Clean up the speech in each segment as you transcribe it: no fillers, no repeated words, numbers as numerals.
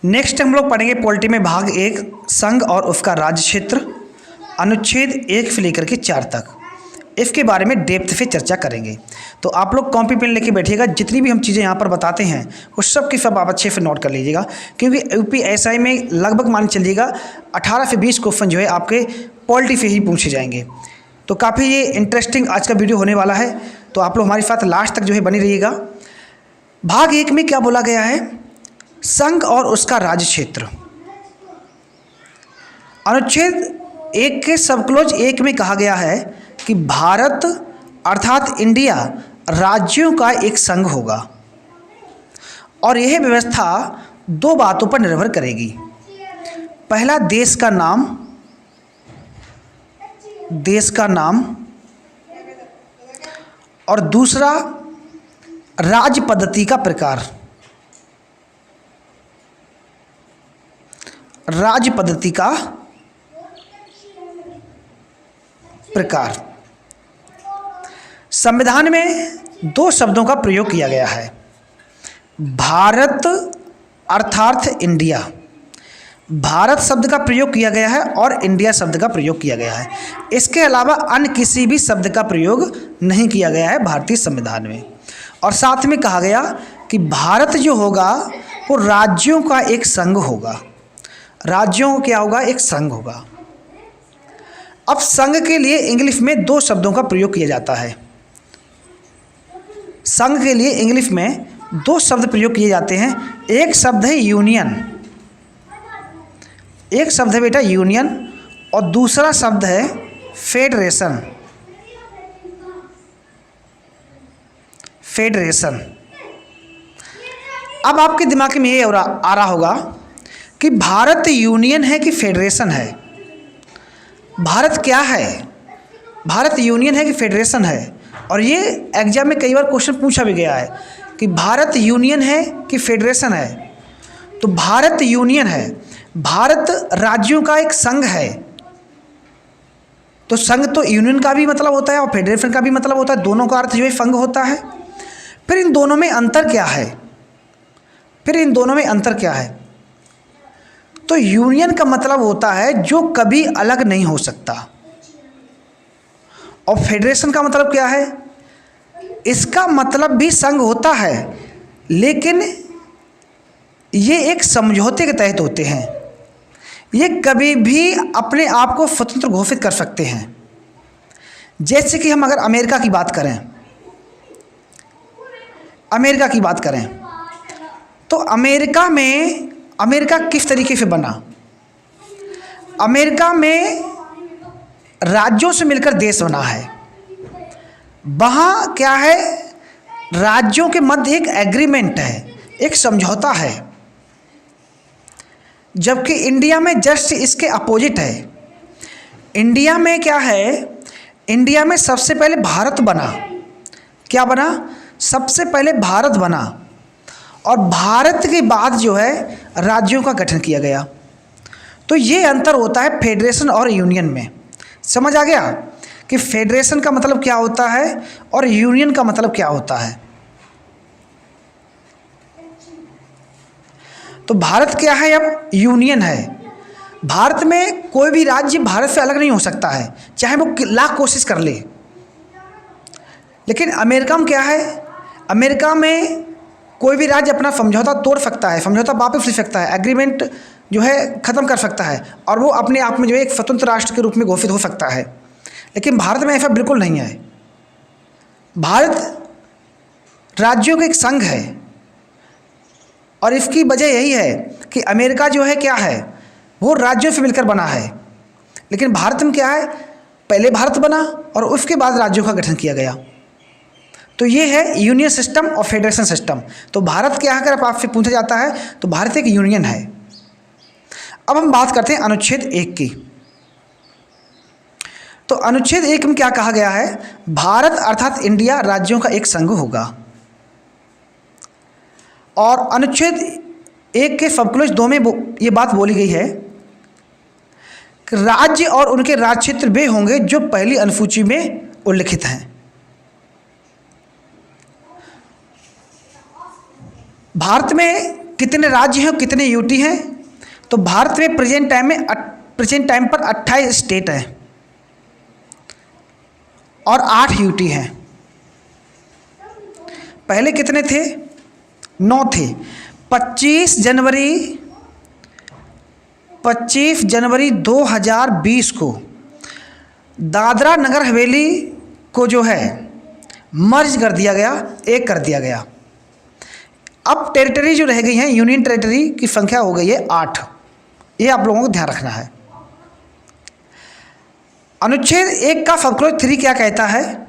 Next हम लोग पढ़ेंगे पॉलिटी में भाग 1 संघ और उसका राज्य क्षेत्र, अनुच्छेद 1 से लेकर के 4 तक। इसके बारे में डेप्थ से चर्चा करेंगे। तो आप लोग कॉपी पेन लेके बैठिएगा, जितनी भी हम चीज़ें यहाँ पर बताते हैं वो सब की सब आप अच्छे से नोट कर लीजिएगा, क्योंकि यूपीएसआई में लगभग मान चलिएगा 18 से 20 क्वेश्चन जो है आपके पॉलिटी से ही पूछे जाएंगे। तो काफ़ी ये इंटरेस्टिंग आज का वीडियो होने वाला है, तो आप लोग हमारे साथ लास्ट तक जो है बनी रहिएगा। भाग 1 में क्या बोला गया है? संघ और उसका राज्य क्षेत्र। अनुच्छेद 1 के सबक्लोज 1 में कहा गया है कि भारत अर्थात इंडिया राज्यों का एक संघ होगा और यह व्यवस्था 2 बातों पर निर्भर करेगी। पहला, देश का नाम और दूसरा राज्य पद्धति का प्रकार। राज्य पद्धति का प्रकार। संविधान में 2 शब्दों का प्रयोग किया गया है, भारत अर्थात इंडिया। भारत शब्द का प्रयोग किया गया है और इंडिया शब्द का प्रयोग किया गया है। इसके अलावा अन्य किसी भी शब्द का प्रयोग नहीं किया गया है भारतीय संविधान में। और साथ में कहा गया कि भारत जो होगा वो राज्यों का एक संघ होगा। राज्यों क्या होगा? एक संघ होगा। अब संघ के लिए इंग्लिश में 2 शब्दों का प्रयोग किया जाता है। संघ के लिए इंग्लिश में 2 शब्द प्रयोग किए जाते हैं। एक शब्द है यूनियन, एक शब्द है बेटा यूनियन, और दूसरा शब्द है फेडरेशन। फेडरेशन। अब आपके दिमाग में ये आ रहा होगा कि भारत यूनियन है कि फेडरेशन है? भारत क्या है? भारत यूनियन है कि फेडरेशन है? और ये एग्जाम में कई बार क्वेश्चन पूछा भी गया है कि भारत यूनियन है कि फेडरेशन है। तो भारत यूनियन है। भारत राज्यों का एक संघ है। तो संघ तो यूनियन का भी मतलब होता है और फेडरेशन का भी मतलब होता है, दोनों का अर्थ जो है संघ होता है। फिर इन दोनों में अंतर क्या है? तो यूनियन का मतलब होता है जो कभी अलग नहीं हो सकता, और फेडरेशन का मतलब क्या है? इसका मतलब भी संघ होता है, लेकिन ये एक समझौते के तहत होते हैं। ये कभी भी अपने आप को स्वतंत्र घोषित कर सकते हैं। जैसे कि हम अगर अमेरिका की बात करें तो अमेरिका किस तरीके से बना? अमेरिका में राज्यों से मिलकर देश बना है। वहाँ क्या है? राज्यों के मध्य एक एग्रीमेंट है, एक समझौता है। जबकि इंडिया में जस्ट इसके अपोजिट है। इंडिया में क्या है? इंडिया में सबसे पहले भारत बना। क्या बना? सबसे पहले भारत बना, और भारत के बाद जो है राज्यों का गठन किया गया। तो ये अंतर होता है फेडरेशन और यूनियन में। समझ आ गया कि फेडरेशन का मतलब क्या होता है और यूनियन का मतलब क्या होता है? तो भारत क्या है? अब यूनियन है। भारत में कोई भी राज्य भारत से अलग नहीं हो सकता है, चाहे वो लाख कोशिश कर ले। लेकिन अमेरिका में क्या है? अमेरिका में कोई भी राज्य अपना समझौता तोड़ सकता है, समझौता वापस ले सकता है, एग्रीमेंट जो है ख़त्म कर सकता है, और वो अपने आप में जो है एक स्वतंत्र राष्ट्र के रूप में घोषित हो सकता है। लेकिन भारत में ऐसा बिल्कुल नहीं है। भारत राज्यों का एक संघ है, और इसकी वजह यही है कि अमेरिका जो है क्या है? वो राज्यों से मिलकर बना है। लेकिन भारत में क्या है? पहले भारत बना और उसके बाद राज्यों का गठन किया गया। तो ये है यूनियन सिस्टम और फेडरेशन सिस्टम। तो भारत क्या है? अगर आपसे पूछा जाता है तो भारत एक यूनियन है। अब हम बात करते हैं अनुच्छेद 1 की। तो अनुच्छेद 1 में क्या कहा गया है? भारत अर्थात इंडिया राज्यों का एक संघ होगा। और अनुच्छेद 1 के सबक्लोज 2 में ये बात बोली गई है कि राज्य और उनके राज्य क्षेत्र वे होंगे जो पहली अनुसूची में उल्लिखित हैं। भारत में कितने राज्य हैं और कितने यूटी हैं? तो भारत में प्रेजेंट टाइम पर 28 स्टेट हैं और 8 यूटी हैं। पहले कितने थे? 9 थे। 25 जनवरी 2020 को दादरा नगर हवेली को जो है मर्ज कर दिया गया, एक कर दिया गया। अब टेरिटरी जो रह गई हैं, यूनियन टेरिटरी की संख्या हो गई है 8। ये आप लोगों को ध्यान रखना है। अनुच्छेद 1 का सब क्लॉज 3 क्या कहता है?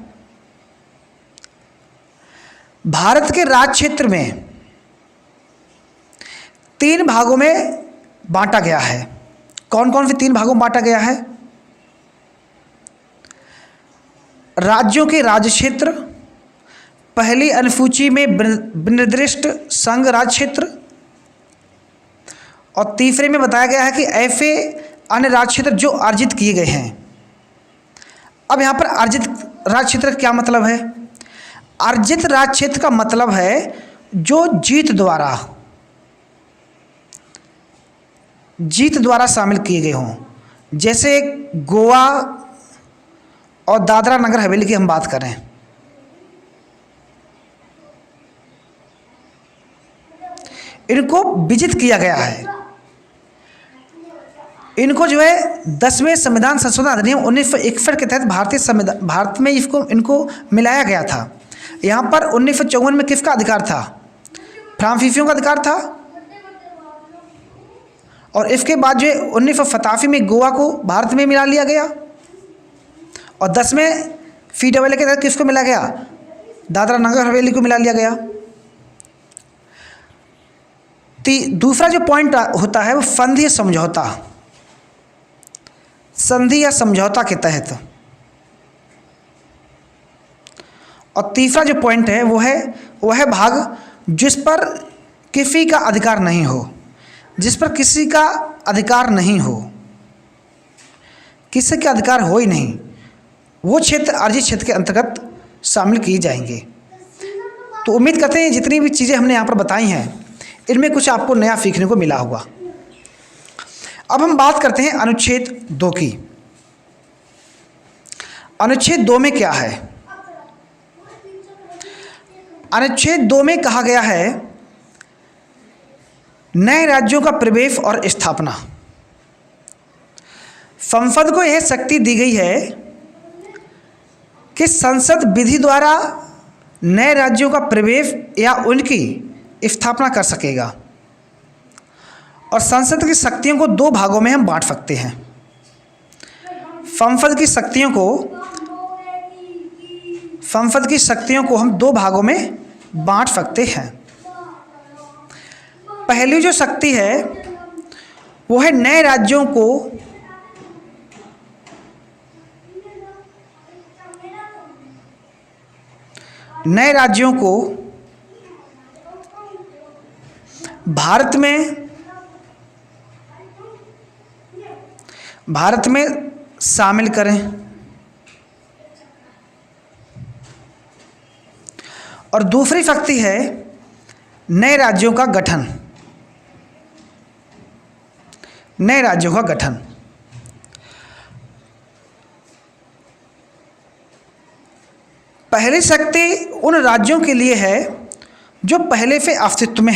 भारत के राज्य क्षेत्र में 3 भागों में बांटा गया है। कौन कौन से 3 भागों में बांटा गया है? राज्यों के राज्य क्षेत्र, पहली अनुसूची में विनिर्दिष्ट संघ राज्य क्षेत्र, और तीसरे में बताया गया है कि ऐसे अन्य राज्य क्षेत्र जो अर्जित किए गए हैं। अब यहाँ पर अर्जित राज्य क्षेत्र का क्या मतलब है? अर्जित राज्य क्षेत्र का मतलब है जो जीत द्वारा शामिल किए गए हों। जैसे गोवा और दादरा नगर हवेली की हम बात करें, इनको विजित किया गया है। इनको जो है 10वें संविधान संशोधन अधिनियम 1961 के तहत भारत में इनको मिलाया गया था। यहाँ पर 1954 में किसका अधिकार था? फ्रांसीसियों का अधिकार था। और इसके बाद जो है 1987 में गोवा को भारत में मिला लिया गया, और 10वें CAA के तहत किसको मिला गया? दादरा नगर हवेली को मिला लिया गया। दूसरा जो पॉइंट होता है वो संधि या समझौता के तहत। और तीसरा जो पॉइंट है वो है भाग जिस पर किसी का अधिकार नहीं हो, किसी का अधिकार हो ही नहीं, वो क्षेत्र अर्जित क्षेत्र के अंतर्गत शामिल किए जाएंगे। तो उम्मीद करते हैं जितनी भी चीज़ें हमने यहाँ पर बताई हैं इनमें कुछ आपको नया सीखने को मिला होगा। अब हम बात करते हैं अनुच्छेद 2 की। अनुच्छेद 2 में क्या है? अनुच्छेद 2 में कहा गया है नए राज्यों का प्रवेश और स्थापना। संसद को यह शक्ति दी गई है कि संसद विधि द्वारा नए राज्यों का प्रवेश या उनकी स्थापना कर सकेगा। और संसद की शक्तियों को 2 भागों में हम बांट सकते हैं। संसद की शक्तियों को हम 2 भागों में बांट सकते हैं। पहली जो शक्ति है वो है नए राज्यों को भारत में शामिल करें। और दूसरी शक्ति है नए राज्यों का गठन। पहली शक्ति उन राज्यों के लिए है जो पहले से अस्तित्व में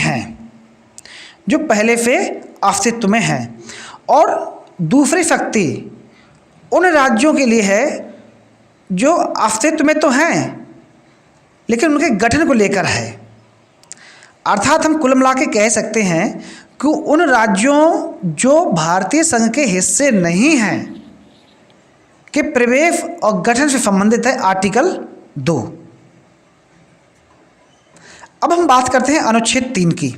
हैं, और दूसरी शक्ति उन राज्यों के लिए है जो अस्तित्व में तो हैं लेकिन उनके गठन को लेकर है। अर्थात हम कुल मिला के कह सकते हैं कि उन राज्यों जो भारतीय संघ के हिस्से नहीं हैं के प्रवेश और गठन से संबंधित है आर्टिकल 2। अब हम बात करते हैं अनुच्छेद 3 की।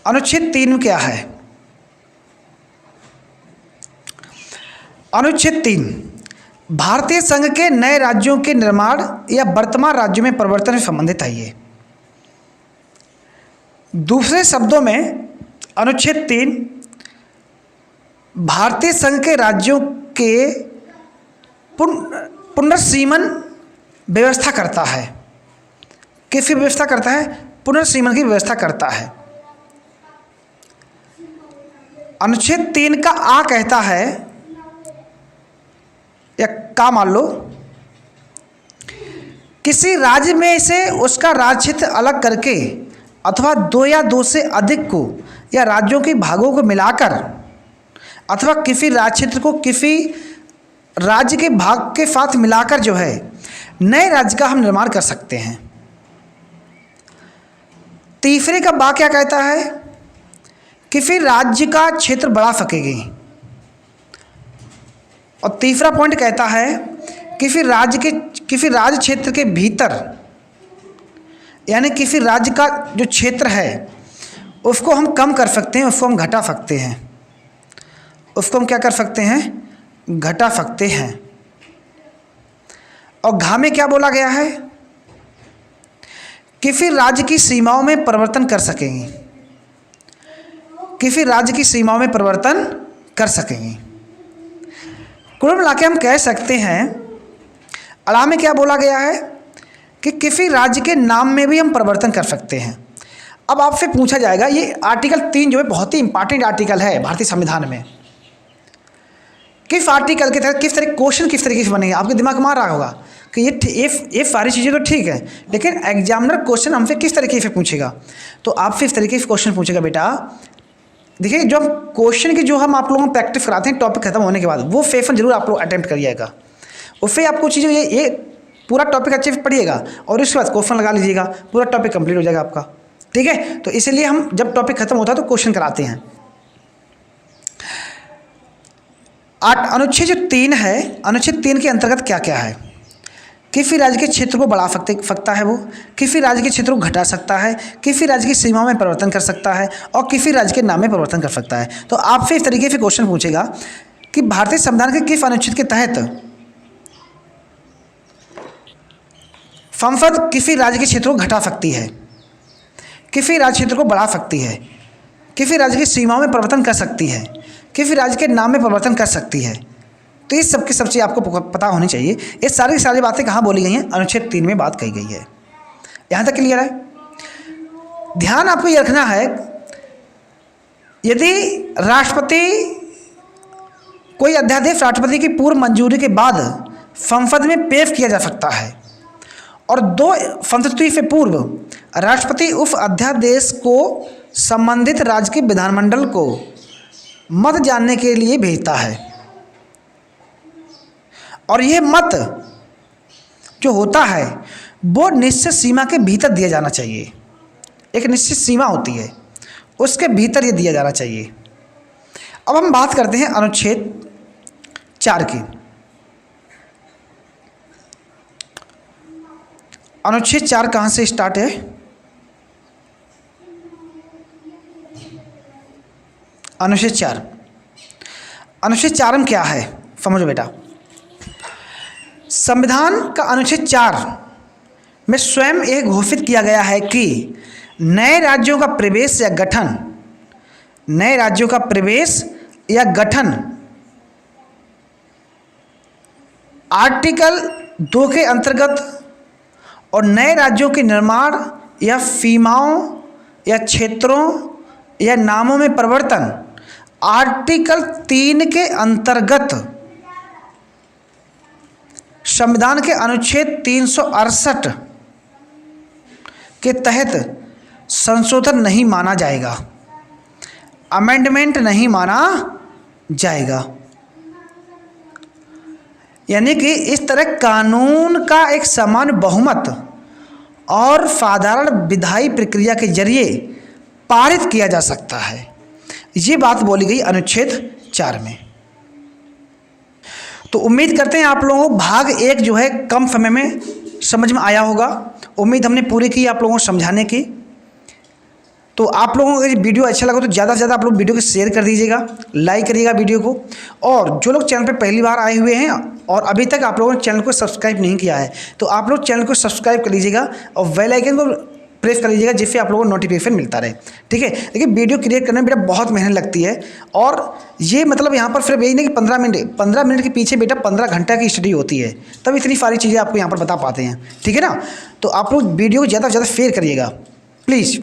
अनुच्छेद 3 में क्या है? अनुच्छेद 3 भारतीय संघ के नए राज्यों के निर्माण या वर्तमान राज्यों में परिवर्तन से संबंधित है। ये दूसरे शब्दों में अनुच्छेद 3 भारतीय संघ के राज्यों के पुनर्सीमन व्यवस्था करता है। किसकी व्यवस्था करता है? पुनर्सीमन की व्यवस्था करता है। अनुच्छेद 3 का आ कहता है, या का मान लो, किसी राज्य में से उसका राज्य क्षेत्र अलग करके अथवा 2 या 2 से अधिक को या राज्यों के भागों को मिलाकर अथवा किसी राज्य क्षेत्र को किसी राज्य के भाग के साथ मिलाकर जो है नए राज्य का हम निर्माण कर सकते हैं। तीसरे का बा क्या कहता है? किसी राज्य का क्षेत्र बढ़ा सकेगी। और तीसरा पॉइंट कहता है किसी राज्य क्षेत्र के भीतर, यानी किसी राज्य का जो क्षेत्र है उसको हम कम कर सकते हैं, उसको हम घटा सकते हैं, उसको हम क्या कर सकते हैं? घटा सकते हैं। और घा में क्या बोला गया है? किसी राज्य की सीमाओं में परिवर्तन कर सकेंगी, किसी राज्य की सीमाओं में परिवर्तन कर सकेंगी। कुल मिला के हम कह सकते हैं अड़ा में क्या बोला गया है कि किसी राज्य के नाम में भी हम परिवर्तन कर सकते हैं। अब आपसे पूछा जाएगा, ये आर्टिकल 3 जो है बहुत ही इंपॉर्टेंट आर्टिकल है भारतीय संविधान में, किस आर्टिकल के तहत किस तरह क्वेश्चन किस तरीके से बनेंगे? आपके दिमाग में आ रहा होगा कि ये सारी चीज़ें तो ठीक है, लेकिन एग्जामिनर क्वेश्चन हमसे किस तरीके से पूछेगा? तो आपसे इस तरीके से क्वेश्चन पूछेगा, बेटा देखिए जो हम क्वेश्चन की जो हम आप लोगों को प्रैक्टिस कराते हैं टॉपिक खत्म होने के बाद, वो सेशन जरूर आप लोग अटेम्प्ट करिएगा। उससे आपको चीज़ें ये पूरा टॉपिक अच्छे से पढ़िएगा और उसके बाद क्वेश्चन लगा लीजिएगा, पूरा टॉपिक कंप्लीट हो जाएगा आपका। ठीक है, तो इसीलिए हम जब टॉपिक खत्म होता है तो क्वेश्चन कराते हैं। अनुच्छेद जो 3 है, अनुच्छेद 3 के अंतर्गत क्या क्या है? किसी राज्य के क्षेत्र को बढ़ा सकता है, वो किसी राज्य के क्षेत्र को घटा सकता है, किसी राज्य की सीमाओं में परिवर्तन कर सकता है और किसी राज्य के नाम में परिवर्तन कर सकता है। तो आपसे इस तरीके से क्वेश्चन पूछेगा कि भारतीय संविधान के किस अनुच्छेद के तहत संसद किसी राज्य के क्षेत्र को घटा सकती है, किसी राज्य क्षेत्र को बढ़ा सकती है, किसी राज्य की सीमाओं में परिवर्तन कर सकती है, किसी राज्य के नाम में परिवर्तन कर सकती है। तो इस सब चीज़ आपको पता होनी चाहिए। ये सारी सारी बातें कहाँ बोली गई हैं? अनुच्छेद 3 में बात कही गई है। यहाँ तक क्लियर है? ध्यान आपको ये रखना है, यदि राष्ट्रपति कोई अध्यादेश राष्ट्रपति की पूर्व मंजूरी के बाद संसद में पेश किया जा सकता है और 2 संस्तुति से पूर्व राष्ट्रपति उस अध्यादेश को संबंधित राज्य के विधानमंडल को मत जानने के लिए भेजता है और यह मत जो होता है वो निश्चित सीमा के भीतर दिया जाना चाहिए। एक निश्चित सीमा होती है, उसके भीतर ये दिया जाना चाहिए। अब हम बात करते हैं अनुच्छेद 4 की। अनुच्छेद 4 कहाँ से स्टार्ट है? अनुच्छेद 4 में क्या है समझो बेटा। संविधान का अनुच्छेद 4 में स्वयं यह घोषित किया गया है कि नए राज्यों का प्रवेश या गठन आर्टिकल 2 के अंतर्गत और नए राज्यों के निर्माण या सीमाओं या क्षेत्रों या नामों में परिवर्तन आर्टिकल 3 के अंतर्गत संविधान के अनुच्छेद 368 के तहत संशोधन नहीं माना जाएगा, अमेंडमेंट नहीं माना जाएगा। यानी कि इस तरह कानून का एक समान बहुमत और साधारण विधायी प्रक्रिया के जरिए पारित किया जा सकता है। ये बात बोली गई अनुच्छेद 4 में। तो उम्मीद करते हैं आप लोगों को भाग 1 जो है कम समय में समझ में आया होगा। उम्मीद हमने पूरी की आप लोगों को समझाने की। तो आप लोगों को अगर वीडियो अच्छा लगा तो ज़्यादा से ज़्यादा आप लोग वीडियो को शेयर कर दीजिएगा, लाइक करिएगा वीडियो को। और जो लोग चैनल पर पहली बार आए हुए हैं और अभी तक आप लोगों ने चैनल को सब्सक्राइब नहीं किया है तो आप लोग चैनल को सब्सक्राइब कर लीजिएगा और बेल आइकन को प्रेस कर लीजिएगा, जिससे आप लोगों को नोटिफिकेशन मिलता रहे। ठीक है, देखिए वीडियो क्रिएट करने में बेटा बहुत मेहनत लगती है, और ये मतलब यहाँ पर सिर्फ यही नहीं कि 15 मिनट के पीछे बेटा 15 घंटा की स्टडी होती है, तब इतनी सारी चीज़ें आपको यहाँ पर बता पाते हैं। ठीक है ना, तो आप लोग वीडियो को ज़्यादा से ज़्यादा शेयर करिएगा प्लीज़।